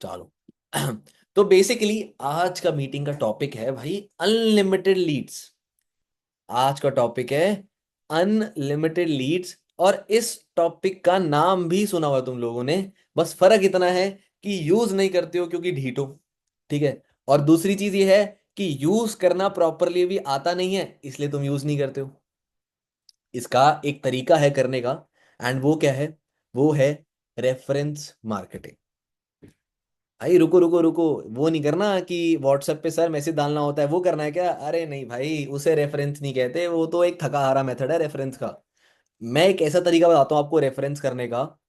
चलो। तो बेसिकली आज का मीटिंग का टॉपिक है भाई अनलिमिटेड लीड्स। आज का टॉपिक है अनलिमिटेड लीड्स। और इस टॉपिक का नाम भी सुना हुआ तुम लोगों ने। बस फर्क इतना है कि यूज नहीं करते हो क्योंकि ढीठ हो। ठीक है। और दूसरी चीज ये है कि यूज करना प्रॉपरली भी आता नहीं है, इसलिए तुम यूज नहीं करते हो। इसका एक तरीका है करने का। एंड वो क्या है? वो है रेफरेंस मार्केटिंग। भाई रुको रुको रुको। वो नहीं करना कि व्हाट्सएप पे सर मैसेज डालना होता है, वो करना है क्या? अरे नहीं भाई, उसे रेफरेंस नहीं कहते, वो तो एक थका हारा मेथड है रेफरेंस का। मैं एक ऐसा तरीका बताता हूँ आपको रेफरेंस करने का,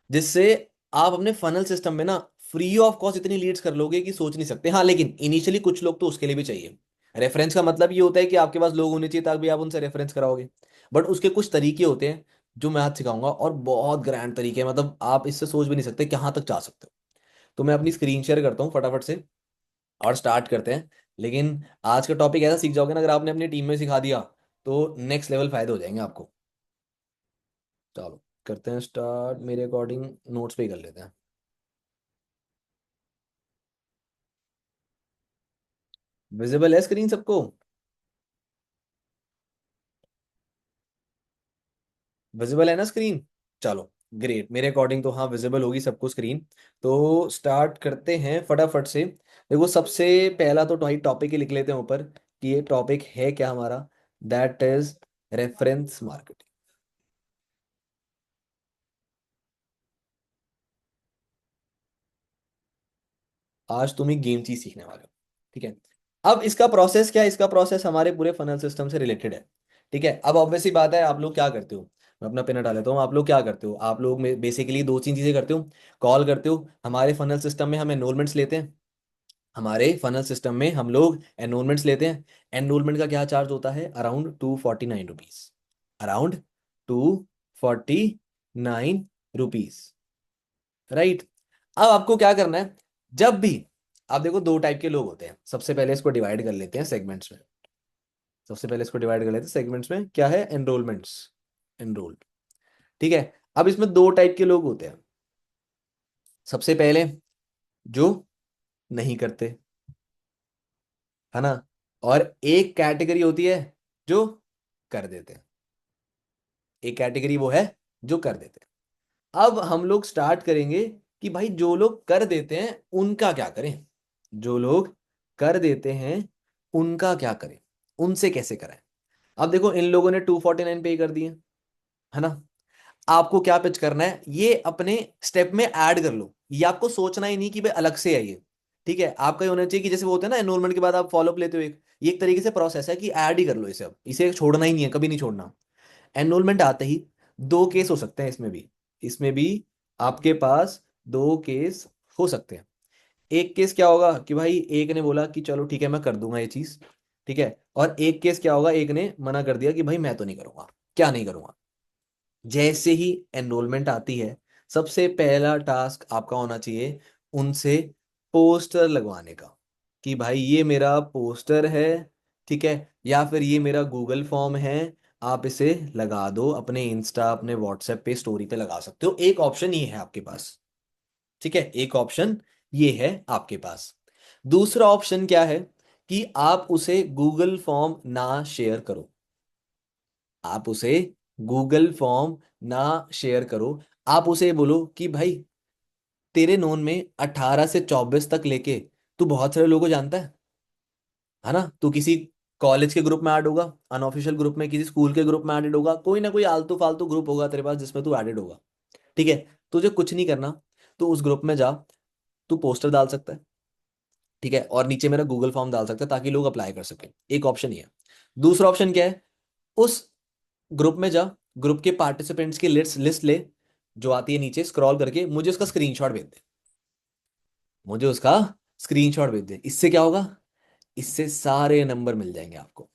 जिससे आप अपने फनल सिस्टम में ना फ्री ऑफ कॉस्ट इतनी लीड्स कर लोगे कि सोच नहीं सकते। हाँ, लेकिन इनिशियली कुछ लोग तो उसके लिए भी चाहिए। रेफरेंस का मतलब ये होता है कि आपके पास लोग होने चाहिए ताकि आप उनसे रेफरेंस कराओगे। बट उसके कुछ तरीके होते हैं जो मैं आज सिखाऊंगा, और बहुत ग्रैंड तरीके हैं, मतलब आप इससे सोच भी नहीं सकते कहाँ तक जा सकते हो। तो मैं अपनी स्क्रीन शेयर करता हूँ फटाफट से और स्टार्ट करते हैं। लेकिन आज का टॉपिक ऐसा सीख जाओगे ना, अगर आपने अपनी टीम में सिखा दिया तो नेक्स्ट लेवल फायदे हो जाएंगे आपको। चलो करते हैं स्टार्ट, मेरे अकॉर्डिंग नोट्स पे ही कर लेते हैं। विजिबल है स्क्रीन सबको? विजिबल है ना स्क्रीन? चलो ग्रेट, मेरे अकॉर्डिंग तो हाँ विजिबल होगी सबको स्क्रीन। तो स्टार्ट करते हैं फटाफट से। देखो सबसे पहला तो भाई टॉपिक ही लिख लेते हैं ऊपर कि ये टॉपिक है क्या हमारा। That is reference marketing. आज तुम एक गेम चीज सीखने वाले हो। ठीक है। अब इसका प्रोसेस क्या है? इसका प्रोसेस हमारे पूरे फनल सिस्टम से रिलेटेड है। ठीक है। अब ऑब्वियसली बात है, आप लोग क्या करते हो? मैं अपना पेन हटा लेता हूँ। आप लोग क्या करते हो? आप लोग बेसिकली दो तीन चीजें करते हो। कॉल करते हो, हमारे फनल सिस्टम में हम एनरोलमेंट्स लेते हैं। हमारे फनल सिस्टम में हम लोग एनरोलमेंट्स लेते हैं। एनरोलमेंट का क्या चार्ज होता है? Around 249 rupees. Around 249 rupees. Right. अब आपको क्या करना है? जब भी आप देखो, दो टाइप के लोग होते हैं। सबसे पहले इसको डिवाइड कर लेते हैं सेगमेंट्स में। सबसे पहले इसको डिवाइड कर लेते हैं सेगमेंट्स में। क्या है? एनरोलमेंट्स। एनरोल्ड। ठीक है। अब इसमें दो टाइप के लोग होते हैं। सबसे पहले जो नहीं करते, है ना। और एक कैटेगरी होती है जो कर देते हैं। एक कैटेगरी वो है जो कर देते हैं। अब हम लोग स्टार्ट करेंगे कि भाई जो लोग कर देते हैं उनका क्या करें। जो लोग कर देते हैं उनका क्या करें, उनसे कैसे कराएं। अब देखो इन लोगों ने 249 पे कर दिए, है ना। आपको क्या पिच करना है, ये अपने स्टेप में ऐड कर लो। ये आपको सोचना ही नहीं कि भाई अलग से है ये। ठीक है। आपका ये होना चाहिए कि जैसे वो होता है ना, एनरोलमेंट के बाद आप फॉलोअप लेते हो एक, ये एक तरीके से प्रोसेस है कि ऐड ही कर लो इसे। अब इसे छोड़ना ही नहीं है, कभी नहीं छोड़ना। एनरोलमेंट आते ही दो केस हो सकते हैं इसमें भी। इसमें भी आपके पास दो केस हो सकते हैं। एक केस क्या होगा कि भाई एक ने बोला कि चलो ठीक है मैं कर दूंगा ये चीज। ठीक है। और एक केस क्या होगा, एक ने मना कर दिया कि भाई मैं तो नहीं करूंगा। क्या नहीं करूंगा? जैसे ही एनरोलमेंट आती है, सबसे पहला टास्क आपका होना चाहिए उनसे पोस्टर लगवाने का। कि भाई ये मेरा पोस्टर है, ठीक है, या फिर ये मेरा गूगल फॉर्म है, आप इसे लगा दो अपने इंस्टा अपने व्हाट्सएप पे स्टोरी पे लगा सकते हो। एक ऑप्शन ये है आपके पास। ठीक है। एक ऑप्शन ये है आपके पास। दूसरा ऑप्शन क्या है कि आप उसे गूगल फॉर्म ना शेयर करो। आप उसे गूगल फॉर्म ना शेयर करो। आप उसे बोलो कि भाई तेरे नोन में 18 से 24 तक लेके तू बहुत सारे लोगों को जानता है ना। तू किसी कॉलेज के ग्रुप में ऐड होगा, अनऑफिशियल ग्रुप में, किसी स्कूल के ग्रुप में ऐडेड होगा, कोई ना कोई आलतू फालतू ग्रुप होगा तेरे पास जिसमें तू ऐडेड होगा। ठीक है। तुझे कुछ नहीं करना, तू उस ग्रुप में जा, तू पोस्टर डाल सकता है। ठीक है। और नीचे मेरा गूगल फॉर्म डाल सकता है ताकि लोग अप्लाई कर सकें। एक ऑप्शन ये है। दूसरा ऑप्शन क्या है? उस ग्रुप में जा, ग्रुप के पार्टिसिपेंट्स की लिस्ट लिस्ट ले, जो आती है नीचे स्क्रॉल करके, मुझे उसका स्क्रीनशॉट भेज दे। मुझे उसका स्क्रीनशॉट भेज दे। इससे क्या होगा? इससे सारे नंबर मिल जाएंगे आपको।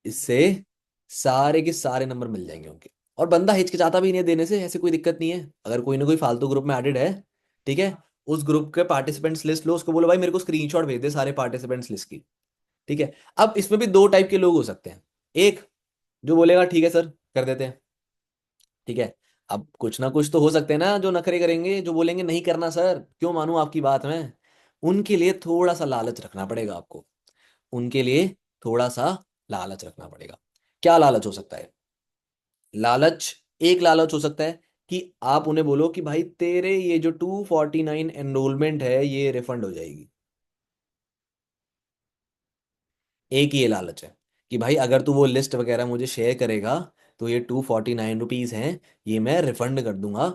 इससे सारे के सारे नंबर मिल जाएंगे उनके। और बंदा हिचकिचाता भी नहीं है देने से, ऐसे कोई दिक्कत नहीं है। अगर कोई ना कोई फालतू ग्रुप में एडेड है, ठीक है, उस ग्रुप के पार्टिसिपेंट्स लिस्ट लो, उसको बोलो भाई मेरे को स्क्रीनशॉट भेज दे सारे पार्टिसिपेंट्स लिस्ट की। ठीक है। अब इसमें भी दो टाइप के लोग हो सकते हैं। एक जो बोलेगा ठीक है सर कर देते हैं। ठीक है। अब कुछ ना कुछ तो हो सकते हैं ना जो नखरे करेंगे, जो बोलेंगे नहीं करना सर, क्यों मानूं आपकी बात में। उनके लिए थोड़ा सा लालच रखना पड़ेगा आपको। उनके लिए थोड़ा सा लालच रखना पड़ेगा। क्या लालच हो सकता है? लालच, एक लालच हो सकता है कि आप उन्हें बोलो कि भाई तेरे ये जो 249 एनरोलमेंट है ये रिफंड हो जाएगी। एक ही ये लालच है कि भाई अगर तू वो लिस्ट वगैरह मुझे शेयर करेगा तो ये 249 रुपीज हैं, ये मैं रिफंड कर दूंगा।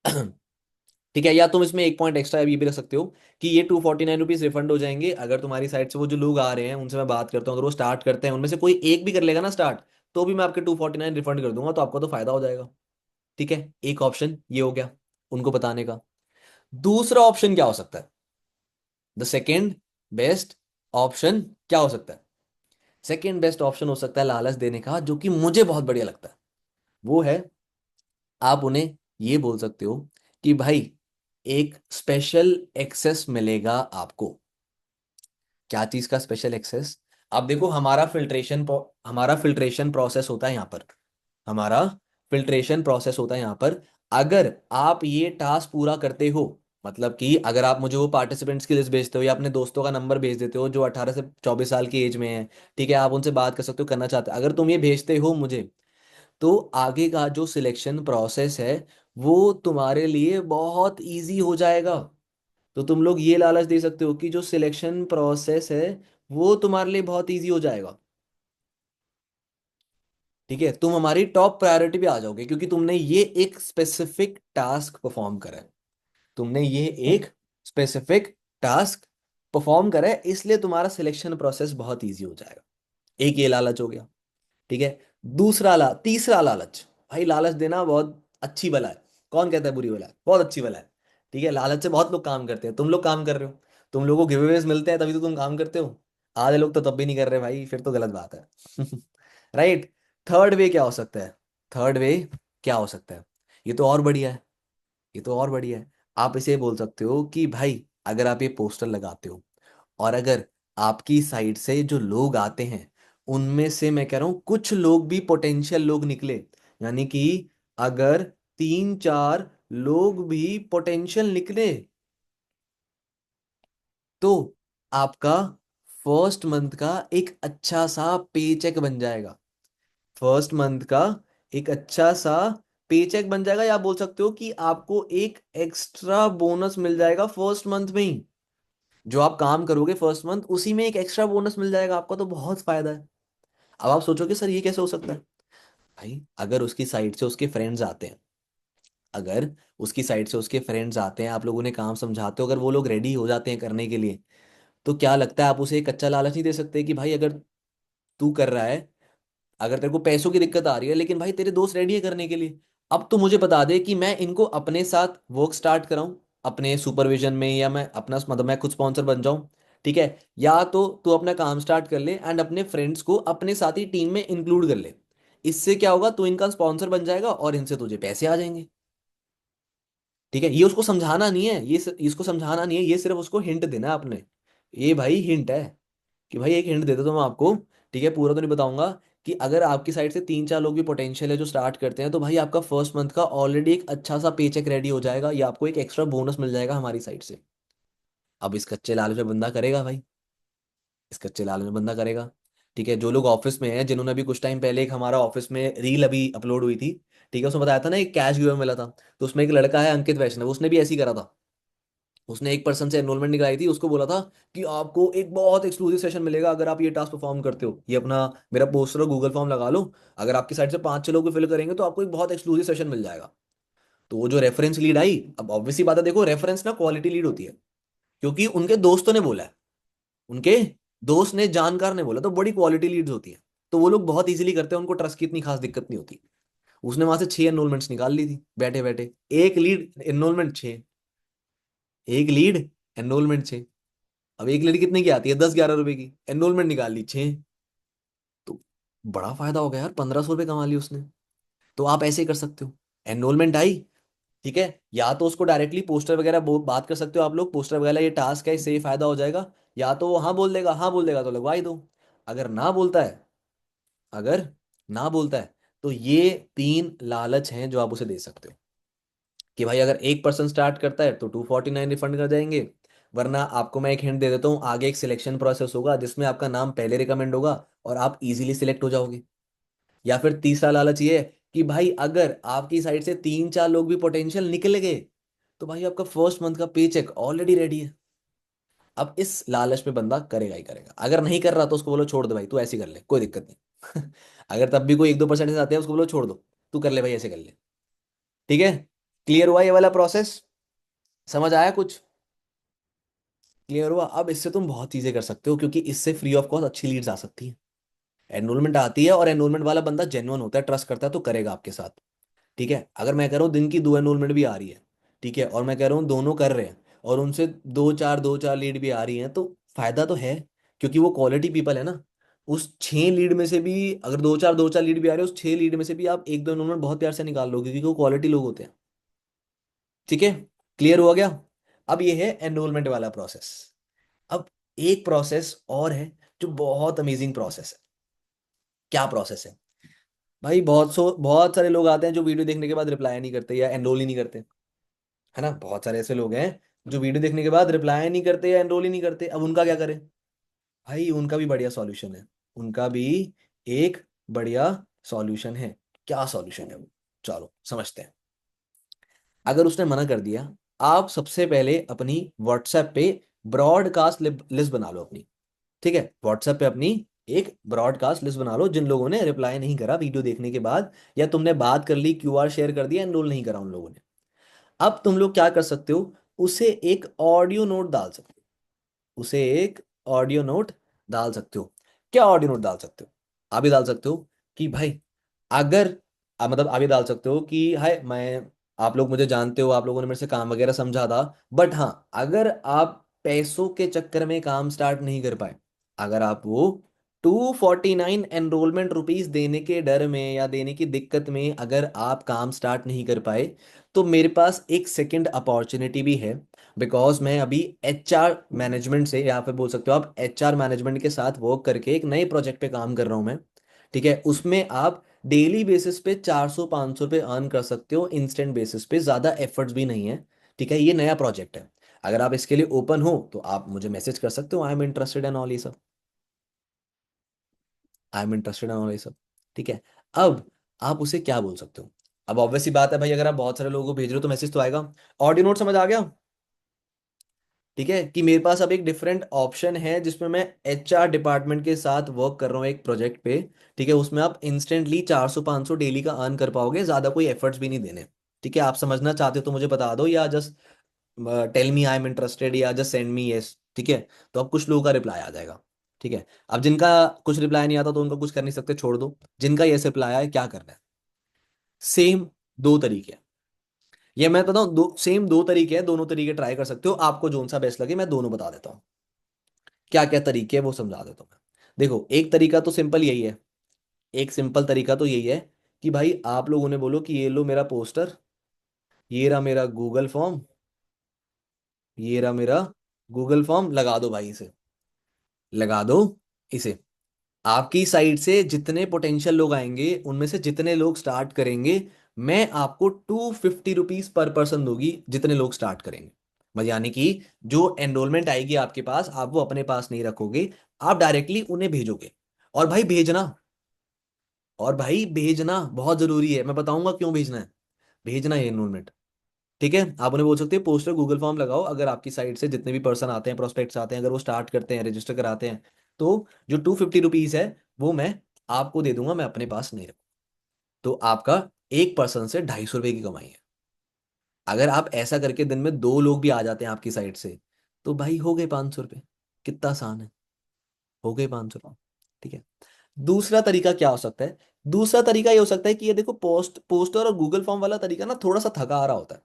ठीक है, या तुम इसमें एक पॉइंट एक्स्ट्रा ये भी रख सकते हो कि ये 249 रुपीज रिफंड हो जाएंगे अगर तुम्हारी साइड से वो जो लोग आ रहे हैं उनसे मैं बात करता हूँ, अगर वो स्टार्ट करते हैं उनमें से कोई एक भी कर लेगा ना स्टार्ट, तो भी मैं आपके 249 रिफंड कर दूंगा, तो आपको तो फायदा हो जाएगा। ठीक है, एक ऑप्शन ये हो गया उनको बताने का। दूसरा ऑप्शन क्या हो सकता है? द सेकेंड बेस्ट ऑप्शन क्या हो सकता है? सेकेंड बेस्ट ऑप्शन हो सकता है लालच देने का, जो कि मुझे बहुत बढ़िया लगता है। वो है, आप उन्हें ये बोल सकते हो कि भाई एक स्पेशल एक्सेस मिलेगा आपको। क्या चीज का स्पेशल एक्सेस? अब देखो, हमारा फिल्ट्रेशन प्रोसेस होता है यहाँ पर। हमारा फिल्ट्रेशन प्रोसेस होता है यहाँ पर। अगर आप ये टास्क पूरा करते हो, मतलब कि अगर आप मुझे वो पार्टिसिपेंट्स की लिस्ट भेजते हो या अपने दोस्तों का नंबर भेज देते हो जो 18 से 24 साल की एज में है, ठीक है, आप उनसे बात कर सकते हो, करना चाहते हो, अगर तुम ये भेजते हो मुझे, तो आगे का जो सिलेक्शन प्रोसेस है वो तुम्हारे लिए बहुत इजी हो जाएगा। तो तुम लोग ये लालच दे सकते हो कि जो सिलेक्शन प्रोसेस है वो तुम्हारे लिए बहुत इजी हो जाएगा। ठीक है, तुम हमारी टॉप प्रायोरिटी पे आ जाओगे क्योंकि तुमने ये एक स्पेसिफिक टास्क परफॉर्म करा है। तुमने ये एक स्पेसिफिक टास्क परफॉर्म करा है, इसलिए तुम्हारा सिलेक्शन प्रोसेस बहुत इजी हो जाएगा। एक ये लालच हो गया। ठीक है, तीसरा लालच। भाई लालच देना बहुत अच्छी बला है। कौन कहता है बुरी बला है? बहुत अच्छी बला है। ठीक है, लालच से बहुत लोग काम करते हैं, तुम लोग काम कर रहे हो। तुम लोगों को गिवअवेज मिलते हैं तभी तो तुम काम करते हो। आधे लोग तो तब भी नहीं कर रहे भाई, फिर तो गलत बात है। राइट। थर्ड वे क्या हो सकता है? थर्ड वे क्या हो सकता है? ये तो और बढ़िया है। ये तो और बढ़िया है। आप इसे बोल सकते हो कि भाई अगर आप ये पोस्टर लगाते हो और अगर आपकी साइड से जो लोग आते हैं उनमें से मैं कह रहा हूं कुछ लोग भी पोटेंशियल लोग निकले, यानी कि अगर 3 4 लोग भी पोटेंशियल निकले, तो आपका फर्स्ट मंथ का एक अच्छा सा पे चेक बन जाएगा। फर्स्ट मंथ का एक अच्छा सा पे चेक बन जाएगा, या आप बोल सकते हो कि आपको एक एक्स्ट्रा बोनस मिल जाएगा फर्स्ट मंथ में ही। जो आप काम करोगे फर्स्ट मंथ उसी में एक एक्स्ट्रा बोनस मिल जाएगा आपका, तो बहुत फायदा है। अब आप सोचोगे सर ये कैसे हो सकता है? भाई अगर उसकी साइड से उसके फ्रेंड्स आते हैं, अगर उसकी साइड से उसके फ्रेंड्स आते हैं, आप लोगों ने काम समझाते हो, अगर वो लोग रेडी हो जाते हैं करने के लिए, तो क्या लगता है आप उसे एक कच्चा लालच नहीं दे सकते कि भाई अगर तू कर रहा है, अगर तेरे को पैसों की दिक्कत आ रही है लेकिन भाई तेरे दोस्त रेडी है करने के लिए, अब तो मुझे बता दे कि मैं इनको अपने साथ वर्क स्टार्ट कराऊं अपने सुपरविजन में, या मैं अपना मतलब मैं खुद स्पॉन्सर बन जाऊं। ठीक है, या तो तू अपना काम स्टार्ट कर ले एंड अपने फ्रेंड्स को अपने साथ ही टीम में इंक्लूड कर ले। इससे क्या होगा, तू इनका स्पॉन्सर बन जाएगा और इनसे तुझे पैसे आ जाएंगे। ठीक है, ये उसको समझाना नहीं है, इसको समझाना नहीं है, ये सिर्फ उसको हिंट देना है आपने। ये भाई हिंट है कि भाई एक हिंट दे दो तो मैं आपको, ठीक है, पूरा तो नहीं बताऊंगा, कि अगर आपकी साइड से 3 4 लोग भी पोटेंशियल है जो स्टार्ट करते हैं, तो भाई आपका फर्स्ट मंथ का ऑलरेडी एक अच्छा सा पे चेक रेडी हो जाएगा, या आपको एक एक्स्ट्रा बोनस मिल जाएगा हमारी साइड से। अब इस कच्चे लालच में बंदा करेगा भाई, इस कच्चे लालच में बंदा करेगा। ठीक है, जो लोग ऑफिस में हैं, जिन्होंने अभी कुछ टाइम पहले एक हमारा ऑफिस में रील अभी अपलोड हुई थी, ठीक है, उसमें बताया था ना एक कैश गिव मिला था, तो उसमें एक लड़का है अंकित वैष्णव, उसने भी ऐसे ही करा था। उसने एक पर्सन से एनरोलमेंट निकलाई थी, उसको बोला था कि आपको एक बहुत एक्सक्लूसिव सेशन मिलेगा अगर आप ये टास्क परफॉर्म करते हो, ये अपना मेरा पोस्टर और गूगल फॉर्म लगा लो, अगर आपकी साइड से 5 6 लोग भी फिल करेंगे तो आपको एक बहुत एक्सक्लूसिव सेशन मिल जाएगा। तो वो जो रेफरेंस लीड आई, अब ऑब्वियसली बात है, देखो रेफरेंस ना क्वालिटी लीड होती है, क्योंकि उनके दोस्तों ने बोला है, उनके दोस्त ने जानकार ने बोला, तो बड़ी क्वालिटी लीड्स होती है। तो वो लोग बहुत इजीली करते हैं, उनको ट्रस्ट की इतनी खास दिक्कत नहीं होती। उसने वहां से 6 एनरोलमेंट्स निकाल ली थी बैठे बैठे। एक लीड एनरोलमेंट 6, एक लीड एनरोलमेंट 6। अब एक लड़की कितने की आती है? 10 11 रुपए की, एनरोलमेंट निकाल ली 6। तो बड़ा फायदा हो गया यार, 1500 रुपये कमा ली उसने। तो आप ऐसे ही कर सकते हो। एनरोलमेंट आई, ठीक है, या तो उसको डायरेक्टली पोस्टर वगैरह बात कर सकते हो आप लोग, पोस्टर वगैरह ये टास्क है इससे ये फायदा हो जाएगा, या तो वो हाँ बोल देगा, हाँ बोल देगा तो लगवा ही दो। अगर ना बोलता है, अगर ना बोलता है तो ये 3 लालच हैं जो आप उसे दे सकते हो कि भाई अगर 1% स्टार्ट करता है तो 249 रिफंड कर जाएंगे, वरना आपको मैं एक हिंट दे देता हूँ, आगे एक सिलेक्शन प्रोसेस होगा जिसमें आपका नाम पहले रिकमेंड होगा और आप इजीली सिलेक्ट हो जाओगे। या फिर तीसरा लालच ये है कि भाई अगर आपकी साइड से 3-4 लोग भी पोटेंशियल निकल गए तो भाई आपका फर्स्ट मंथ का पे चेक ऑलरेडी रेडी है। अब इस लालच में बंदा करेगा ही करेगा, अगर नहीं कर रहा तो उसको बोलो छोड़ दे भाई, तू ऐसे ही कर ले, कोई दिक्कत नहीं। अगर तब भी कोई 1-2% से आते हैं उसको बोलो छोड़ दो, तू कर ले भाई, ऐसे कर ले। ठीक है, क्लियर हुआ ये वाला प्रोसेस? समझ आया कुछ? क्लियर हुआ? अब इससे तुम बहुत चीजें कर सकते हो क्योंकि इससे फ्री ऑफ कॉस्ट अच्छी लीड्स आ सकती है। एनरोलमेंट आती है और एनरोलमेंट वाला बंदा जेन्युइन होता है, ट्रस्ट करता है तो करेगा आपके साथ। ठीक है, अगर मैं कह रहा हूँ दिन की 2 एनरोलमेंट भी आ रही है, ठीक है, और मैं कह रहा हूँ दोनों कर रहे हैं और उनसे दो चार लीड भी आ रही हैं, तो फायदा तो है क्योंकि वो क्वालिटी पीपल है ना। उस 6 लीड में से भी अगर दो चार लीड भी आ रहे हैं, उस 6 लीड में से भी आप 1-2 एनरोलमेंट बहुत प्यार से निकाल लोगे क्योंकि वो क्वालिटी लोग होते हैं। ठीक है, क्लियर हुआ गया? अब ये है एनरोलमेंट वाला प्रोसेस। अब एक प्रोसेस और है जो बहुत अमेजिंग प्रोसेस है। क्या प्रोसेस है? भाई बहुत सारे लोग आते हैं जो वीडियो देखने के बाद रिप्लाई नहीं करते या एनरोल ही नहीं करते, है ना? बहुत सारे ऐसे लोग हैं जो वीडियो देखने के बाद रिप्लाई नहीं करते या एनरोल ही नहीं करते। अब उनका क्या करें? भाई उनका भी बढ़िया सॉल्यूशन है, उनका भी एक बढ़िया सॉल्यूशन है। क्या सॉल्यूशन है वो? चलो समझते हैं। अगर उसने मना कर दिया, आप सबसे पहले अपनी व्हाट्सएप पे ब्रॉडकास्ट लिस्ट बना लो अपनी। ठीक है, व्हाट्सएप पे अपनी एक ब्रॉडकास्ट लिस्ट बना लो जिन लोगों ने रिप्लाई नहीं करा वीडियो देखने के बाद, या तुमने बात कर ली, क्यूआर शेयर कर दिया, एनरोल नहीं करा उन लोगों ने। अब तुम लोग क्या कर सकते हो, उसे एक ऑडियो नोट डाल सकते हो, उसे एक ऑडियो नोट डाल सकते हो। क्या ऑडियो नोट डाल सकते हो? आप भी डाल सकते हो कि भाई अगर मतलब आप भी डाल सकते हो कि हाय मैं, आप लोग मुझे जानते हो, आप लोगों ने मेरे से काम वगैरह समझा था, बट हाँ अगर आप पैसों के चक्कर में काम स्टार्ट नहीं कर पाए, अगर आप वो 249 एनरोलमेंट रुपीज देने के डर में या देने की दिक्कत में अगर आप काम स्टार्ट नहीं कर पाए, तो मेरे पास एक सेकंड अपॉर्चुनिटी भी है। बिकॉज मैं अभी एचआर मैनेजमेंट से, या फिर बोल सकते हो आप एचआर मैनेजमेंट के साथ वर्क करके एक नए प्रोजेक्ट पे काम कर रहा हूँ मैं। ठीक है, उसमें आप डेली बेसिस पे 400-500 रुपये अर्न कर सकते हो, इंस्टेंट बेसिस पे, ज़्यादा एफर्ट्स भी नहीं है। ठीक है, ये नया प्रोजेक्ट है। अगर आप इसके लिए ओपन हो तो आप मुझे मैसेज कर सकते हो, आई एम इंटरेस्टेड इन ऑल ये सब, आई एम इंटरेस्टेड इन ऑल ये सब। ठीक है, अब आप उसे क्या बोल सकते हो? अब ऑब्वियस सी बात है भाई, अगर आप बहुत सारे लोगों को भेज रहे हो तो मैसेज तो आएगा। ऑडियो नोट समझ आ गया? ठीक है, कि मेरे पास अब एक डिफरेंट ऑप्शन है जिसमें मैं एचआर डिपार्टमेंट के साथ वर्क कर रहा हूँ एक प्रोजेक्ट पे। ठीक है, उसमें आप इंस्टेंटली 400-500 डेली का अर्न कर पाओगे, ज्यादा कोई एफर्ट्स भी नहीं देने। ठीक है, आप समझना चाहते हो तो मुझे बता दो, या just tell me I am interested, या जस्ट सेंड मी यस। ठीक है, तो अब कुछ लोगों का रिप्लाई आ जाएगा। ठीक है, अब जिनका कुछ रिप्लाई नहीं आता तो उनका कुछ कर नहीं सकते, छोड़ दो। जिनका यस रिप्लाई आया, क्या करना है? सेम 2 तरीके हैं, ये मैं बताऊं, दो तरीके हैं, दोनों तरीके ट्राई कर सकते हो, आपको जोन सा बेस्ट लगे मैं दोनों बता देता हूँ। क्या क्या तरीके हैं वो समझा देता हूँ मैं। देखो, एक तरीका तो सिंपल यही है, एक सिंपल तरीका तो यही है कि भाई आप लोगों ने बोलो कि ये लो मेरा पोस्टर, ये रहा मेरा गूगल फॉर्म, ये रहा मेरा गूगल फॉर्म, लगा दो भाई इसे, लगा दो इसे। आपकी साइड से जितने पोटेंशियल लोग आएंगे उनमें से जितने लोग स्टार्ट करेंगे, मैं आपको 250 रुपीज पर पर्सन दूंगी जितने लोग स्टार्ट करेंगे। मतलब यानी कि जो एनरोलमेंट आएगी आपके पास, आप वो अपने पास नहीं रखोगे, आप डायरेक्टली उन्हें भेजोगे। और भाई भेजना, और भाई भेजना बहुत जरूरी है, मैं बताऊंगा क्यों भेजना है। भेजना है एनरोलमेंट। ठीक है, आप उन्हें बोल सकते हैं पोस्टर गूगल फॉर्म लगाओ, अगर आपकी साइड से जितने भी पर्सन आते हैं, प्रोस्पेक्ट्स आते हैं, अगर वो स्टार्ट करते हैं, रजिस्टर कराते हैं, तो जो 250 रुपीज है वो मैं आपको दे दूंगा, मैं अपने पास नहीं रखूँ। तो आपका एक पर्सन से 250 रुपये की कमाई है। अगर आप ऐसा करके दिन में 2 लोग भी आ जाते हैं आपकी साइड से, तो भाई हो गए 500 रुपये। कितना आसान है, हो गए 500 रुपये। ठीक है, दूसरा तरीका क्या हो सकता है? दूसरा तरीका ये हो सकता है कि ये देखो, पोस्टर और गूगल फॉर्म वाला तरीका ना थोड़ा सा थका आ रहा होता है।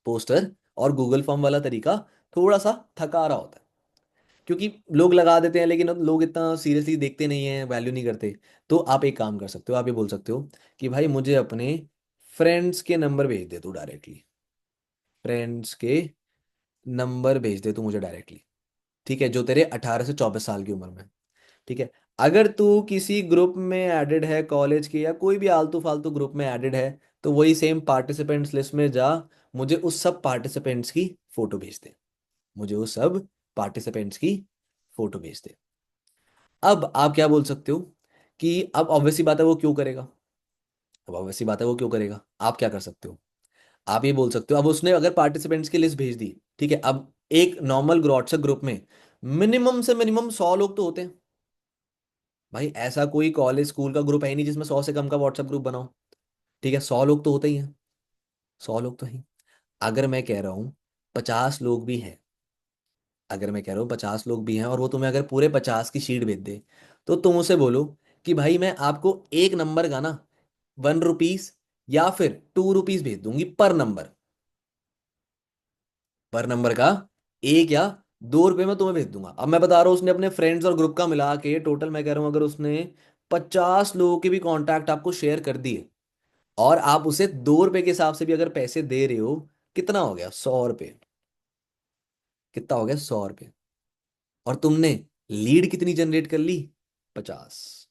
पोस्टर और गूगल फॉर्म वाला तरीका थोड़ा सा थका आ रहा होता है, क्योंकि लोग लगा देते हैं लेकिन लोग इतना सीरियसली देखते नहीं हैं, वैल्यू नहीं करते। तो आप एक काम कर सकते हो, आप ये बोल सकते हो कि भाई मुझे अपने फ्रेंड्स के नंबर भेज दे तू डायरेक्टली, फ्रेंड्स के नंबर भेज दे तू मुझे डायरेक्टली। ठीक है, जो तेरे 18 से 24 साल की उम्र में। ठीक है, अगर तू किसी ग्रुप में ऐडेड है कॉलेज के या कोई भी आलतू फालतू ग्रुप में ऐडेड है, तो वही सेम पार्टिसिपेंट्स लिस्ट में जा, मुझे उस सब पार्टिसिपेंट्स की फोटो भेज दे। मुझे उस सब पार्टिसिपेंट्स की फोटो भेज दे। अब आप क्या बोल सकते हो कि अब ऑब्वियसली बात है वो क्यों करेगा। अब ऑब्वियसली बात है वो क्यों करेगा, आप क्या कर सकते हो। आप ये बोल सकते हो, अब उसने अगर पार्टिसिपेंट्स की लिस्ट भेज दी, ठीक है, अब एक नॉर्मल व्हाट्सएप ग्रुप में मिनिमम से मिनिमम 100 लोग तो होते हैं। भाई ऐसा कोई कॉलेज स्कूल का ग्रुप है ही नहीं जिसमें 100 से कम का व्हाट्सएप ग्रुप बनाओ। ठीक है, 100 लोग तो होते ही हैं। 100 लोग तो ही। अगर मैं कह रहा हूँ 50 लोग भी हैं, अगर मैं कह रहा हूँ 50 लोग भी हैं और वो तुम्हें अगर पूरे 50 की शीट भेज दे, तो तुम उसे बोलो कि भाई मैं आपको एक नंबर का ना 1 रुपीज या फिर 2 रुपीज भेज दूंगी पर नंबर। पर नंबर का 1 या 2 रुपए में तुम्हें भेज दूंगा। अब मैं बता रहा हूँ उसने अपने फ्रेंड्स और ग्रुप का मिला के टोटल, मैं कह रहा हूँ अगर उसने 50 लोगों के भी कांटेक्ट आपको शेयर कर दिए, और आप उसे 2 रुपए के हिसाब से भी अगर पैसे दे रहे हो, कितना हो गया, 100 रुपए। कितना हो गया, 100 रुपए। और तुमने लीड कितनी जनरेट कर ली, 50।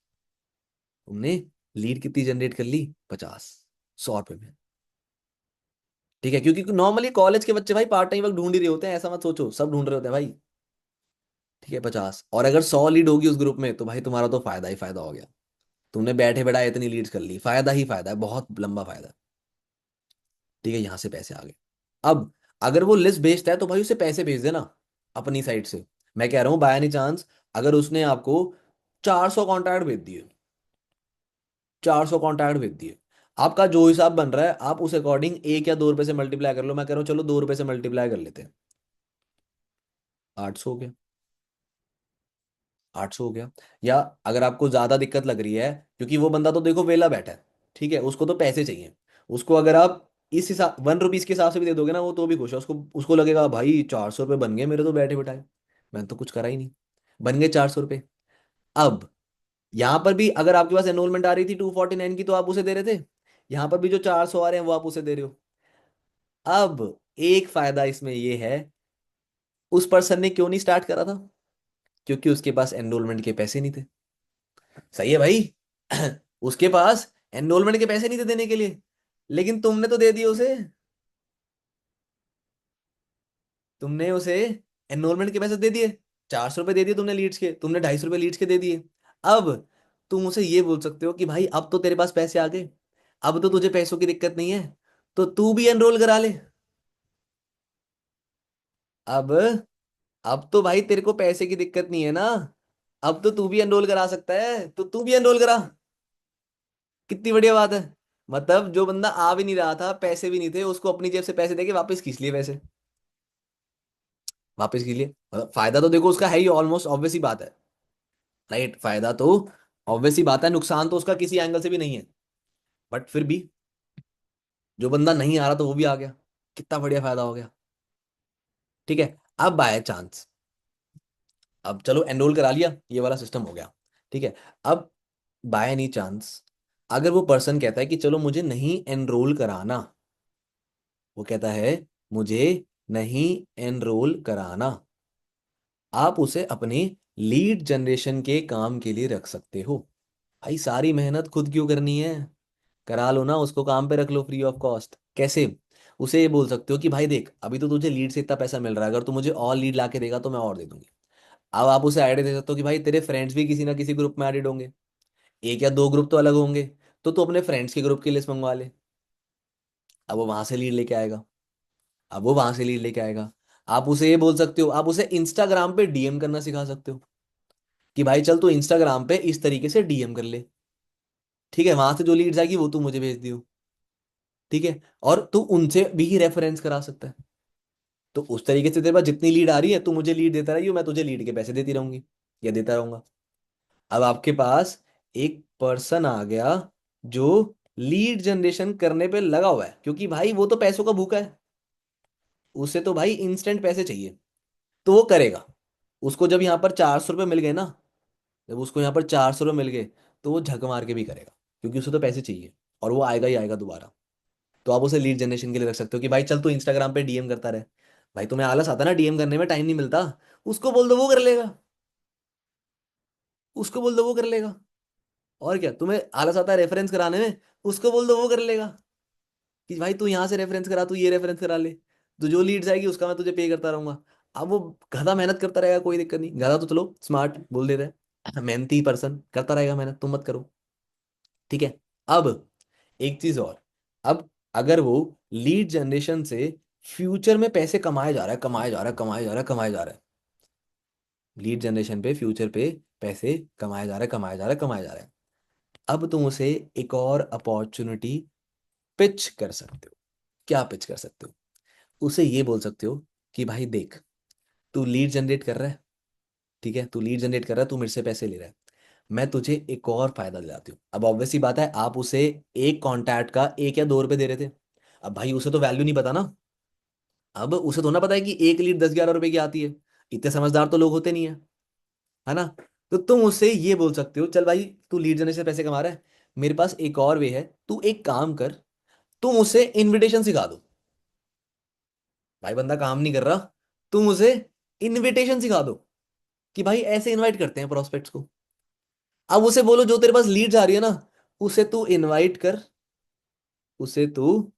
तुमने लीड कितनी जनरेट कर ली, 50, 100 रुपए में। ठीक है, क्योंकि नॉर्मली कॉलेज के बच्चे भाई पार्ट टाइम वर्क ढूंढ ही रहे होते हैं, ऐसा मत सोचो सब ढूंढ रहे होते हैं भाई। ठीक है, 50, और अगर 100 लीड होगी उस ग्रुप में तो भाई तुम्हारा तो फायदा ही फायदा हो गया। तुमने बैठे बैठा इतनी लीड्स कर ली, फायदा ही फायदा है, बहुत लंबा फायदा है। ठीक है, यहां से पैसे आ गए। अब अगर वो लिस्ट भेजता है तो भाई उसे पैसे भेज देना अपनी साइड से। मैं कह रहा हूँ बाय एनी चांस अगर उसने आपको 400 कॉन्टैक्ट भेज दिए, 400 कॉन्टैक्ट भेज दिए, आपका जो हिसाब बन रहा है आप उस अकॉर्डिंग 1 या 2 रुपए से मल्टीप्लाई कर लो। मैं कह रहा हूँ चलो 2 रुपए से मल्टीप्लाई कर लेते हैं, 800 हो गया। 800 हो गया। या अगर आपको ज्यादा दिक्कत लग रही है, क्योंकि वो बंदा तो देखो वेला बैठा है, ठीक है, उसको तो पैसे चाहिए। उसको अगर आप इस हिसाब 1 रुपीज के हिसाब से भी दे दोगे ना, वो तो भी खुश है। उसको उसको लगेगा भाई 400 रुपये बन गए मेरे तो बैठे बैठाए, मैंने तो कुछ करा ही नहीं, बन गए 400 रुपये। अब यहां पर भी अगर आपके पास एनरोलमेंट आ रही थी 249 की तो आप उसे दे रहे थे, यहां पर भी जो 400 आ रहे हैं वो आप उसे दे रहे हो। अब एक फायदा इसमें ये है, उस पर्सन ने क्यों नहीं स्टार्ट करा था, क्योंकि उसके पास एनरोलमेंट के पैसे नहीं थे। सही है भाई। उसके पास एनरोलमेंट के पैसे नहीं थे देने के लिए, लेकिन तुमने तो दे दिए उसे। तुमने उसे एनरोलमेंट के पैसे दे दिए, 400 रुपये दे दिए तुमने लीड्स के, तुमने 250 रुपये लीड्स के दे दिए। अब तुम उसे ये बोल सकते हो कि भाई अब तो तेरे पास पैसे आ गए, अब तो तुझे पैसों की दिक्कत नहीं है, तो तू भी एनरोल करा ले। अब अब तो भाई तेरे को पैसे की दिक्कत नहीं है ना, अब तो तू भी एनरोल करा सकता है, तो तू भी एनरोल करा। कितनी बढ़िया बात है। मतलब जो बंदा आ भी नहीं रहा था, पैसे भी नहीं थे, उसको अपनी जेब से पैसे देके वापस खींच लिए पैसे, वापस खींच लिए। मतलब फायदा तो देखो उसका है ही, ऑलमोस्ट ऑब्वियस ही बात है। राइट, फायदा तो ऑब्वियस ही बात है, नुकसान तो उसका किसी एंगल से भी नहीं है। बट फिर भी जो बंदा नहीं आ रहा तो वो भी आ गया, कितना बढ़िया फायदा हो गया। ठीक है। अब बाय चांस, अब चलो एनरोल करा लिया, ये वाला सिस्टम हो गया। ठीक है। अब बाय एनी चांस अगर वो पर्सन कहता है कि चलो मुझे नहीं एनरोल कराना, वो कहता है मुझे नहीं एनरोल कराना, आप उसे अपने लीड जनरेशन के काम के लिए रख सकते हो। भाई सारी मेहनत खुद क्यों करनी है, करा लो ना, उसको काम पे रख लो फ्री ऑफ कॉस्ट। कैसे, उसे ये बोल सकते हो कि भाई देख अभी तो तुझे लीड से इतना पैसा मिल रहा है, अगर तू मुझे और लीड ला के देगा तो मैं और दे दूंगी। अब आप उसे आइडिया दे सकते हो कि भाई तेरे फ्रेंड्स भी किसी ना किसी ग्रुप में एडेड होंगे, 1 या 2 ग्रुप तो अलग होंगे, तो तू अपने फ्रेंड्स के ग्रुप की लिस्ट मंगवा ले। अब वो वहां से लीड लेके आएगा, अब वो वहां से लीड लेके आएगा। आप उसे ये बोल सकते हो, आप उसे इंस्टाग्राम पे डीएम करना सिखा सकते हो कि भाई चल तू इंस्टाग्राम पे इस तरीके से डीएम कर ले। ठीक है, वहां से जो लीड्स आएगी वो तू मुझे भेज दियो। ठीक है, और तू उनसे भी रेफरेंस करा सकता है। तो उस तरीके से तेरे पास जितनी लीड आ रही है तू मुझे लीड देता रही हो, मैं तुझे लीड के पैसे देती रहूंगी या देता रहूंगा। अब आपके पास एक पर्सन आ गया जो लीड जनरेशन करने पे लगा हुआ है, क्योंकि भाई वो तो पैसों का भूखा है, उसे तो भाई इंस्टेंट पैसे चाहिए, तो वो करेगा। उसको जब यहाँ पर 400 रुपये मिल गए ना, जब उसको यहाँ पर 400 रुपये मिल गए, तो वो झक मार के भी करेगा, क्योंकि उसे तो पैसे चाहिए और वो आएगा ही आएगा दोबारा। तो आप उसे लीड जनरेशन के लिए रख सकते हो कि भाई चल तू इंस्टाग्राम पे डीएम करता रहे। भाई तुम्हें आलस आता है ना डीएम करने में, टाइम नहीं मिलता, उसको बोल दो वो कर लेगा। उसको बोल दो वो कर लेगा। और क्या, तुम्हें आलस आता है रेफरेंस कराने में, उसको बोल दो वो कर लेगा, कि भाई तू यहाँ से रेफरेंस करा, तू ये रेफरेंस करा ले, तो जो लीड्स आएगी उसका मैं तुझे पे करता रहूंगा। अब वो गधा मेहनत करता रहेगा, कोई दिक्कत नहीं, गधा तो चलो स्मार्ट बोल देते हैं, मेहनती पर्सन करता रहेगा मेहनत, तुम मत करो। ठीक है। अब एक चीज और, अब अगर वो लीड जनरेशन से फ्यूचर में पैसे कमाए जा रहा है, कमाए जा रहा है, कमाए जा रहा है, कमाए जा रहा है, लीड जनरेशन पे फ्यूचर पे पैसे कमाए जा रहा है, कमाए जा रहा है, कमाए जा रहा है, अब तुम उसे एक और अपॉर्चुनिटी पिच कर सकते हो। क्या पिच कर सकते हो? उसे ये बोल सकते हो कि भाई देख, तू लीड जनरेट कर रहा है, ठीक है, तू लीड जनरेट कर रहा है, तू मेरे से पैसे ले रहा है, मैं तुझे एक और फायदा दिलाती हूँ। अब ऑब्वियस सी बात है, आप उसे एक कॉन्टैक्ट का 1 या 2 रुपए दे रहे थे, अब भाई उसे तो वैल्यू नहीं पता ना, अब उसे तो ना पता है कि एक लीड 10-11 रुपए की आती है, इतने समझदार तो लोग होते नहीं है, है ना? तो तुम उससे ये बोल सकते हो, चल भाई तू लीड जनरेशन से पैसे कमा रहा है, मेरे पास एक और वे है, तू एक काम कर, तुम उसे इनविटेशन सिखा दो। भाई बंदा काम नहीं कर रहा, तुम उसे इनविटेशन सिखा दो, कि भाई ऐसे इनवाइट करते हैं प्रोस्पेक्ट्स को। अब उसे बोलो जो तेरे पास लीड्स आ रही है ना, उसे तू इनवाइट कर, उसे तू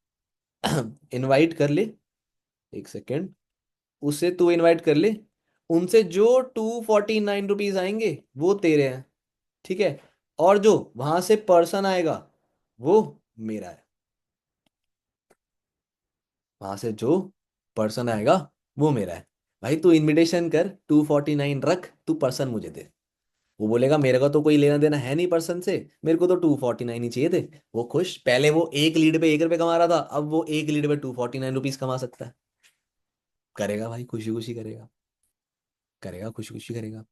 इनवाइट कर ले, 1 सेकेंड, उसे तू इनवाइट कर ले, उनसे जो 249 रुपीज आएंगे वो तेरे हैं, ठीक है, और जो वहां से पर्सन आएगा वो मेरा है, वहां से जो पर्सन आएगा वो मेरा है। भाई तू इनविटेशन कर, 249 रख, तू पर्सन मुझे दे। वो बोलेगा मेरे को तो कोई लेना देना है नहीं पर्सन से, मेरे को तो 249 ही चाहिए थे। वो खुश, पहले वो एक लीड पे 1 रुपए कमा रहा था, अब वो एक लीड पे 249 रुपीज कमा सकता है। करेगा भाई, खुशी खुशी करेगा, करेगा खुशी खुशी करेगा।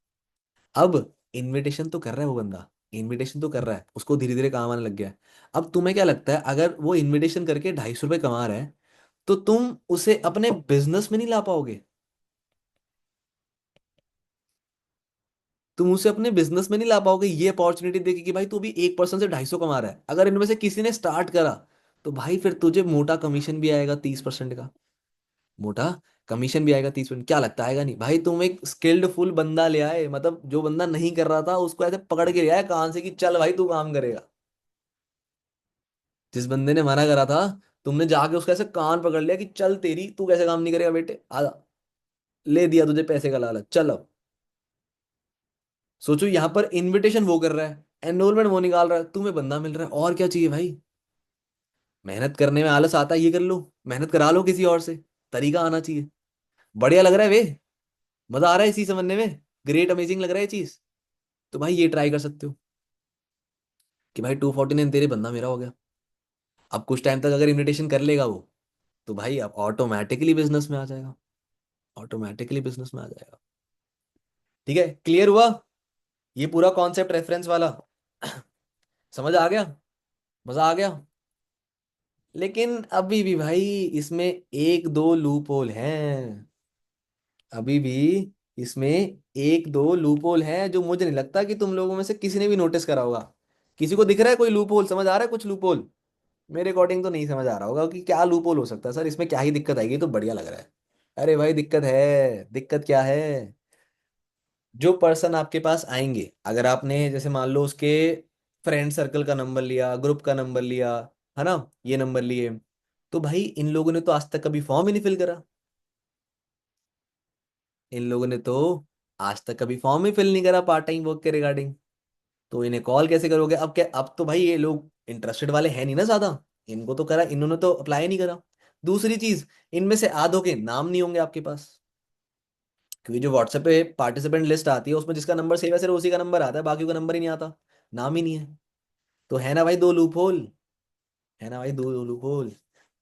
अब इनविटेशन तो कर रहा है वो बंदा, इनविटेशन तो कर रहा है, उसको धीरे धीरे काम आने लग गया है। अब तुम्हें क्या लगता है, अगर वो इनविटेशन करके 250 रुपये कमा रहा है, तो तुम उसे अपने बिजनेस में नहीं ला पाओगे? तुम उसे अपने बिजनेस में नहीं ला पाओगे ये अपॉर्चुनिटी देके, कि भाई तू भी एक पर्सन से 250 कमा रहा है, अगर इनमें से किसी ने स्टार्ट करा, तो भाई फिर तुझे मोटा कमीशन भी आएगा 30% का, मोटा कमीशन भी आएगा 30%। क्या लगता है आएगा नहीं? भाई तुम एक स्किल्ड फुल बंदा ले आए, मतलब जो बंदा नहीं कर रहा था उसको ऐसे पकड़ के ले आए कान से, कि चल भाई तू काम करेगा। जिस बंदे ने मना करा था, तुमने जाके उसका ऐसे कान पकड़ लिया कि चल तेरी, तू कैसे काम नहीं करेगा बेटे, आजा, ले दिया तुझे पैसे का लालच, चल अब। सोचो यहाँ पर इनविटेशन वो कर रहा है, एनरोलमेंट वो निकाल रहा है, तुम्हें बंदा मिल रहा है, और क्या चाहिए भाई? मेहनत करने में आलस आता है, ये कर लो, मेहनत करा लो किसी और से, तरीका आना चाहिए। बढ़िया लग रहा है वे, मजा आ रहा है इसी समझने में, ग्रेट अमेजिंग लग रहा है ये चीज, तो भाई ये ट्राई कर सकते हो, कि भाई 249 तेरे, बंदा मेरा हो गया। अब कुछ टाइम तक अगर इन्विटेशन कर लेगा वो, तो भाई अब ऑटोमेटिकली बिजनेस में आ जाएगा, ऑटोमेटिकली बिजनेस में आ जाएगा। ठीक है, क्लियर हुआ ये पूरा कॉन्सेप्ट रेफरेंस वाला? समझ आ गया? मजा आ गया? लेकिन अभी भी भाई इसमें 1-2 लूप होल हैं, अभी भी इसमें 1-2 लूप होल हैं, जो मुझे नहीं लगता कि तुम लोगों में से किसी ने भी नोटिस करा होगा। किसी को दिख रहा है कोई लूप होल, समझ आ रहा है कुछ लूप होल? मेरे अकॉर्डिंग तो नहीं समझ आ रहा होगा कि क्या लूप होल हो सकता है सर, इसमें क्या ही दिक्कत आएगी, तो बढ़िया लग रहा है। अरे भाई दिक्कत है, दिक्कत क्या है? जो पर्सन आपके पास आएंगे, अगर आपने जैसे मान लो उसके फ्रेंड सर्कल का नंबर लिया, ग्रुप का नंबर लिया, है ना, ये नंबर लिए, तो भाई इन लोगों ने तो आज तक कभी फॉर्म ही नहीं फिल करा, इन लोगों ने तो आज तक कभी फॉर्म ही फिल नहीं करा पार्ट टाइम वर्क के रिगार्डिंग, तो इन्हें कॉल कैसे करोगे? अब क्या, अब तो भाई ये लोग इंटरेस्टेड वाले हैं नहीं ना ज्यादा, इनको तो करा, इन्होंने तो अप्लाई नहीं करा। दूसरी चीज, इनमें से आधों के नाम नहीं होंगे आपके पास, क्योंकि जो व्हाट्सएप पे पार्टिसिपेंट लिस्ट आती है उसमें जिसका नंबर सेव है सिर्फ उसी का नंबर आता है, बाकी का नंबर ही नहीं आता, नाम ही नहीं है। तो है ना भाई 2 लूप होल, है ना भाई 2 लूप होल।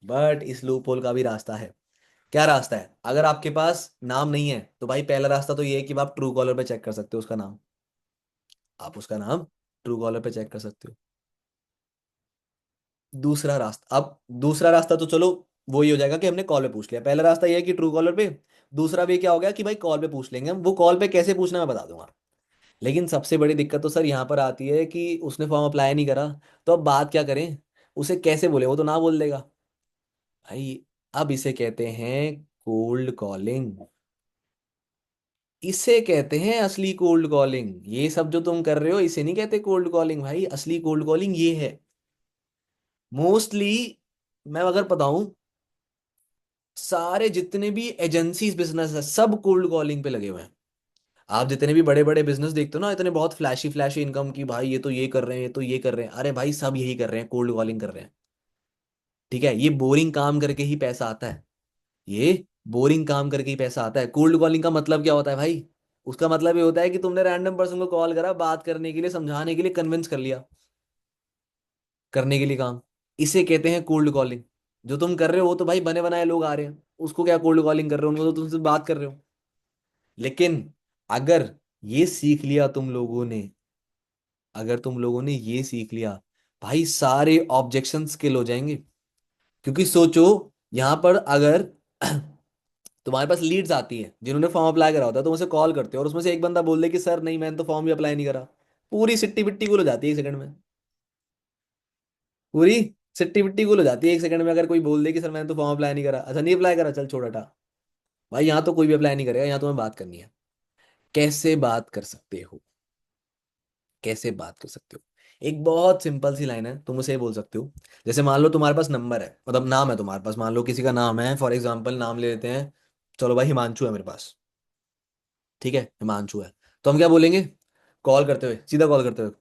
बट इस लूप होल का भी रास्ता है। क्या रास्ता है? अगर आपके पास नाम नहीं है, तो भाई पहला रास्ता तो ये है कि आप ट्रू कॉलर पे चेक कर सकते हो उसका नाम, आप उसका नाम ट्रू कॉलर पे चेक कर सकते हो। दूसरा रास्ता, अब दूसरा रास्ता तो चलो वही हो जाएगा कि हमने कॉल पे पूछ लिया, पहला रास्ता ये है कि ट्रू कॉलर पे, दूसरा भी क्या हो गया कि भाई कॉल पे पूछ लेंगे हम, वो कॉल पे कैसे पूछना मैं बता दूंगा। लेकिन सबसे बड़ी दिक्कत तो सर यहाँ पर आती है कि उसने फॉर्म अप्लाई नहीं करा, तो अब बात क्या करें, उसे कैसे बोले, वो तो ना बोल देगा भाई। अब इसे कहते हैं कोल्ड कॉलिंग, इसे कहते हैं असली कोल्ड कॉलिंग। ये सब जो तुम कर रहे हो इसे नहीं कहते कोल्ड कॉलिंग भाई। असली कोल्ड कॉलिंग ये है। मोस्टली मैं अगर बताऊं, सारे जितने भी एजेंसीज बिजनेस है सब कोल्ड कॉलिंग पे लगे हुए हैं। आप जितने भी बड़े बड़े बिजनेस देखते हो ना, इतने बहुत फ्लैशी फ्लैशी इनकम की, भाई ये तो ये कर रहे हैं, ये तो ये कर रहे हैं, अरे भाई सब यही कर रहे हैं, कोल्ड कॉलिंग कर रहे हैं। ठीक है, ये बोरिंग काम करके ही पैसा आता है। ये बोरिंग काम करके ही पैसा आता है। कोल्ड कॉलिंग का मतलब क्या होता है भाई? उसका मतलब ये होता है कि तुमने रैंडम पर्सन को कॉल करा, बात करने के लिए, समझाने के लिए, कन्विंस कर लिया करने के लिए काम। इसे कहते हैं कोल्ड कॉलिंग। जो तुम कर रहे हो वो तो भाई बने बनाए लोग आ रहे हैं, उसको क्या कोल्ड कॉलिंग कर रहे हो? उनको तो तुमसे बात कर रहे हो। लेकिन अगर ये सीख लिया तुम लोगों ने, अगर तुम लोगों ने ये सीख लिया, भाई सारे ऑब्जेक्शन किल हो जाएंगे। क्योंकि सोचो, यहां पर अगर तुम्हारे पास लीड्स आती हैं जिन्होंने फॉर्म अप्लाई करा होता है, तुम उसे कॉल करते हो और उसमें से एक बंदा बोल दे कि सर नहीं, मैंने तो फॉर्म भी अप्लाई नहीं करा, पूरी सिट्टी बिट्टी गुल हो जाती है एक सेकंड में। पूरी सिट्टी बिट्टी गुल हो जाती है एक सेकंड में, अगर कोई बोल दे कि सर मैंने तो फॉर्म अप्लाई नहीं करा। अच्छा नहीं अप्लाई करा, चल छोड़ हटा। भाई यहाँ तो कोई भी अप्लाई नहीं करेगा, यहाँ तुम्हें बात करनी है। कैसे बात कर सकते हो? कैसे बात कर सकते हो? एक बहुत सिंपल सी लाइन है, तुम उसे ये बोल सकते हो। जैसे मान लो तुम्हारे पास नंबर है, मतलब नाम है तुम्हारे पास, मान लो किसी का नाम है, फॉर एग्जाम्पल नाम ले लेते हैं, चलो भाई हिमांशु है मेरे पास। ठीक है, हिमांशु है। तो हम क्या बोलेंगे? कॉल करते हुए, सीधा कॉल करते हुए,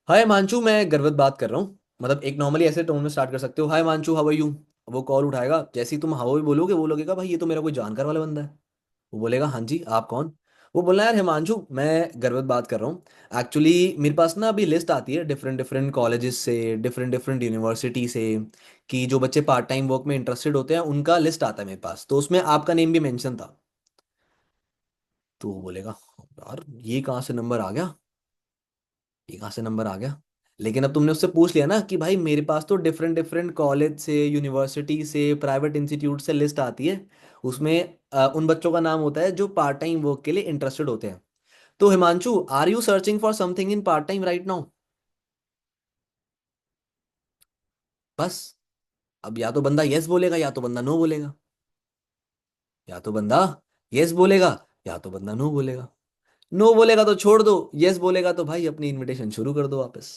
हाय हिमांशु, मैं गर्वत बात कर रहा हूँ। मतलब एक नॉर्मली ऐसे टोन में स्टार्ट कर सकते हो, हाय हिमांशु, हाउ आर यू। वो कॉल उठाएगा, जैसे ही तुम हाउ बोलोगे वो लगेगा भाई ये तो मेरा कोई जानकार वाला बंदा है। वो बोलेगा हाँ जी, आप कौन? वो बोलना, यार हिमांशु मैं गर्वत बात कर रहा हूँ। एक्चुअली मेरे पास ना अभी लिस्ट आती है डिफरेंट डिफरेंट कॉलेजेस से, डिफरेंट डिफरेंट यूनिवर्सिटी से, कि जो बच्चे पार्ट टाइम वर्क में इंटरेस्टेड होते हैं उनका लिस्ट आता है मेरे पास, तो उसमें आपका नेम भी मेंशन था। तो वो बोलेगा, यार ये कहाँ से नंबर आ गया, ये कहाँ से नंबर आ गया? लेकिन अब तुमने उससे पूछ लिया ना कि भाई मेरे पास तो डिफरेंट डिफरेंट कॉलेज से, यूनिवर्सिटी से, प्राइवेट इंस्टीट्यूट से लिस्ट आती है। उसमें उन बच्चों का नाम होता है जो पार्ट टाइम वर्क के लिए इंटरेस्टेड होते हैं। तो Himanshu, are you searching for something in part time right now? बस। अब या तो बंदा यस बोलेगा या तो बंदा नो बोलेगा। या तो बंदा यस बोलेगा या तो बंदा नो बोलेगा। नो बोलेगा तो छोड़ दो, यस बोलेगा तो भाई अपनी इनविटेशन शुरू कर दो वापस।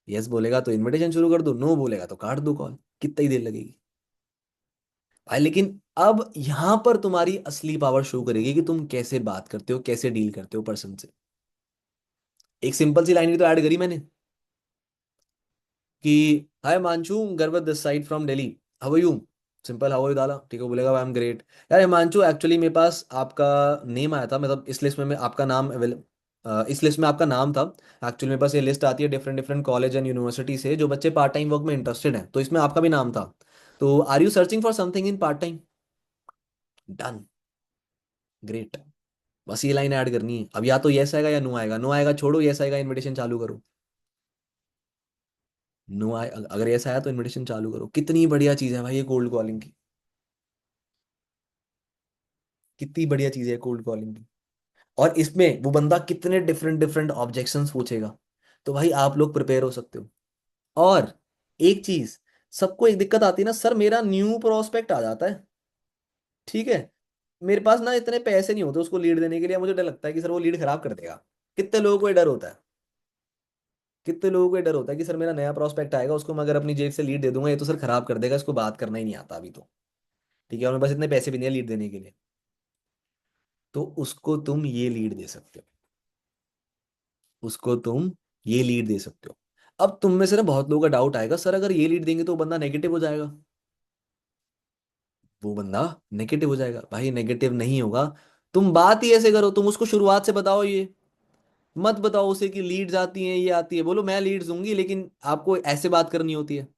यस बोलेगा तो इनविटेशन शुरू कर दो, नो बोलेगा तो काट दो कॉल, कितनी ही देर लगेगी भाई। लेकिन अब यहां पर तुम्हारी असली पावर शो करेगी कि तुम कैसे बात करते हो, कैसे डील करते हो पर्सन से। एक सिंपल सी लाइन भी तो ऐड करी मैंने कि हाय मांचू, गर्वत this side from Delhi, how are you. Simple, how are you डाला, ठीक है, वो बोलेगा आई एम ग्रेट। यार हिमांशु, एक्चुअली मेरे पास आपका नेम आया था, मतलब इस लिस्ट में आपका नाम इस लिस्ट में आपका नाम था। एक्चुअली मेरे पास ये लिस्ट आती है different different college and university से, जो बच्चे पार्ट टाइम वर्क में इंटरेस्टेड हैं, तो इसमें आपका भी नाम था। तो are you searching for something in part time? Done, great. बस ये लाइन ऐड करनी है। अब या तो यस आएगा या नो आएगा, नो आएगा छोड़ो, यस आएगा इनविटेशन चालू करो। नो आए, अगर यस आया तो इनविटेशन चालू करो। कितनी बढ़िया चीज़ है भाई ये कोल्ड कॉलिंग की। कितनी बढ़िया चीज़ है कोल्ड कॉलिंग की। और इसमें वो बंदा कितने डिफरेंट डिफरेंट ऑब्जेक्शंस पूछेगा, तो भाई आप लोग प्रिपेयर हो सकते हो। और एक चीज, सबको एक दिक्कत आती है ना, सर मेरा न्यू प्रोस्पेक्ट आ जाता है, ठीक है, मेरे पास ना इतने पैसे नहीं होते उसको लीड देने के लिए, मुझे डर लगता है कि सर वो लीड खराब कर देगा। कितने लोगों को ये डर होता है? कितने लोगों को ये डर होता है कि सर मेरा नया प्रोस्पेक्ट आएगा, उसको मैं अगर अपनी जेब से लीड दे दूंगा ये तो सर खराब कर देगा, इसको बात करना ही नहीं आता अभी तो। ठीक है, और मेरे पास इतने पैसे भी नहीं है लीड देने के लिए। तो उसको तुम ये लीड दे सकते हो, उसको तुम ये लीड दे सकते हो। अब तुम में से ना बहुत लोगों का डाउट आएगा, सर अगर ये लीड देंगे तो वो बंदा नेगेटिव हो जाएगा, वो बंदा नेगेटिव हो जाएगा। भाई नेगेटिव नहीं होगा। तुम बात ही ऐसे करो, तुम उसको शुरुआत से बताओ, ये मत बताओ उसे कि लीड्स आती हैं ये आती है, बोलो मैं लीड्स दूंगी लेकिन आपको ऐसे बात करनी होती है।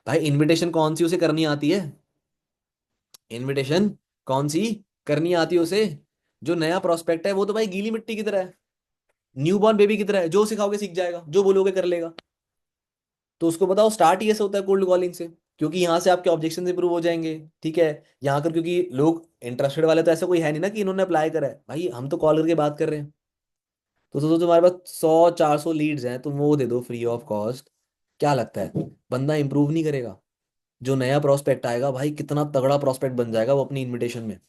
भाई इनविटेशन कौन सी उसे करनी आती है? इनविटेशन कौन सी करनी आती है उसे? जो नया प्रोस्पेक्ट है वो तो भाई गीली मिट्टी की तरह है, न्यू बॉर्न बेबी की तरह है, जो सिखाओगे सीख जाएगा, जो बोलोगे कर लेगा। तो उसको बताओ स्टार्ट ही ऐसे होता है कोल्ड कॉलिंग से, क्योंकि यहाँ से आपके ऑब्जेक्शन इंप्रूव हो जाएंगे। ठीक है, यहाँ कर, क्योंकि लोग इंटरेस्टेड वाले तो ऐसा कोई है नहीं ना कि इन्होंने अप्लाई करा है, भाई हम तो कॉल करके बात कर रहे हैं। तो सोचो तुम्हारे पास 100 400 लीड्स हैं, तुम वो दे दो फ्री ऑफ कॉस्ट। क्या लगता है बंदा इंप्रूव नहीं करेगा? जो नया प्रोस्पेक्ट आएगा भाई कितना तगड़ा प्रोस्पेक्ट बन जाएगा वो अपनी इनविटेशन में।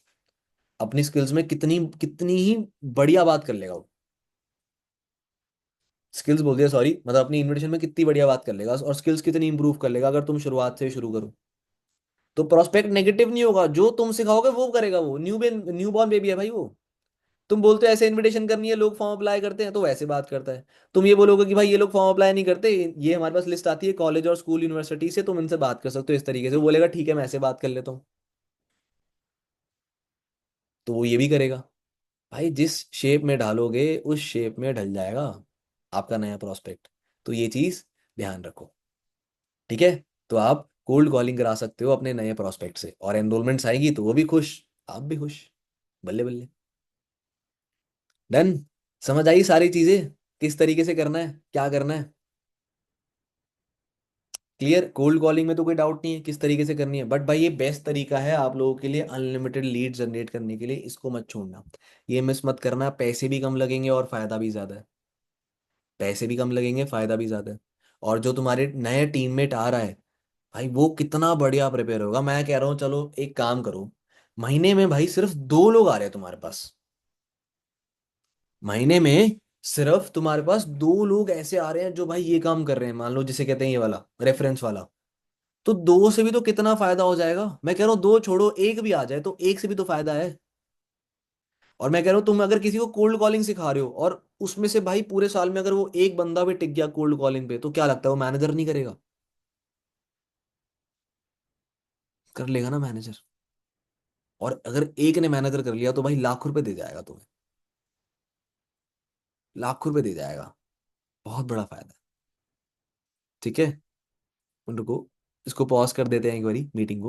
अपनी स्किल्स में कितनी कितनी ही बढ़िया बात कर लेगा वो। स्किल्स बोल दिया सॉरी, मतलब अपनी इन्विटेशन में कितनी बढ़िया बात कर लेगा, और स्किल्स कितनी इंप्रूव कर लेगा अगर तुम शुरुआत से ही शुरू करो। तो प्रोस्पेक्ट नेगेटिव नहीं होगा, जो तुम सिखाओगे वो करेगा, वो न्यू बॉर्न बेबी है भाई वो। तुम बोलते हो ऐसे इनविटेशन करनी है, लोग फॉर्म अप्लाई करते हैं, तो वैसे बात करता है। तुम ये बोलोगे कि भाई ये लोग फॉर्म अप्लाई नहीं करते, ये हमारे पास लिस्ट आती है कॉलेज और स्कूल यूनिवर्सिटी से, तुम इनसे बात कर सकते हो इस तरीके से, वो बोलेगा ठीक है मैं ऐसे बात कर लेता हूँ, तो वो ये भी करेगा। भाई जिस शेप में ढालोगे उस शेप में ढल जाएगा आपका नया प्रोस्पेक्ट। तो ये चीज ध्यान रखो, ठीक है। तो आप कोल्ड कॉलिंग करा सकते हो अपने नए प्रोस्पेक्ट से, और एनरोलमेंट्स आएगी तो वो भी खुश, आप भी खुश। बल्ले बल्ले। डन। समझ आई सारी चीजें, किस तरीके से करना है, क्या करना है। क्लियर। कोल्ड कॉलिंग में तो कोई डाउट नहीं है किस तरीके से करनी है, बट भाई ये बेस्ट तरीका है आप लोगों के लिए अनलिमिटेड लीड जनरेट करने के लिए, इसको मत छोड़ना। ये मिस मत करना, पैसे भी कम लगेंगे और फायदा भी ज्यादा है। पैसे भी कम लगेंगे, फायदा भी ज्यादा है। और जो तुम्हारे नए टीममेट आ रहा है, भाई वो कितना बढ़िया प्रिपेयर होगा। मैं कह रहा हूँ चलो एक काम करो, महीने में भाई सिर्फ 2 लोग आ रहे हैं तुम्हारे पास। महीने में सिर्फ तुम्हारे पास 2 लोग ऐसे आ रहे हैं जो भाई ये काम कर रहे हैं, मान लो जिसे कहते हैं ये वाला रेफरेंस वाला। तो 2 से भी तो कितना फायदा हो जाएगा। मैं कह रहा हूँ 2 छोड़ो, एक भी आ जाए तो एक से भी तो फायदा है। और मैं कह रहा हूँ तुम अगर किसी को कोल्ड कॉलिंग सिखा रहे हो, और उसमें से भाई पूरे साल में अगर वो एक बंदा भी टिक गया कोल्ड कॉलिंग पे, तो क्या लगता है वो मैनेजर नहीं करेगा। कर लेगा ना मैनेजर। और अगर एक ने मैनेजर कर लिया तो भाई लाख रुपए दे जाएगा तुम्हें। लाख रुपए दे जाएगा। बहुत बड़ा फायदा है। ठीक है। रुको, इसको पॉज कर देते हैं एक बारी मीटिंग को।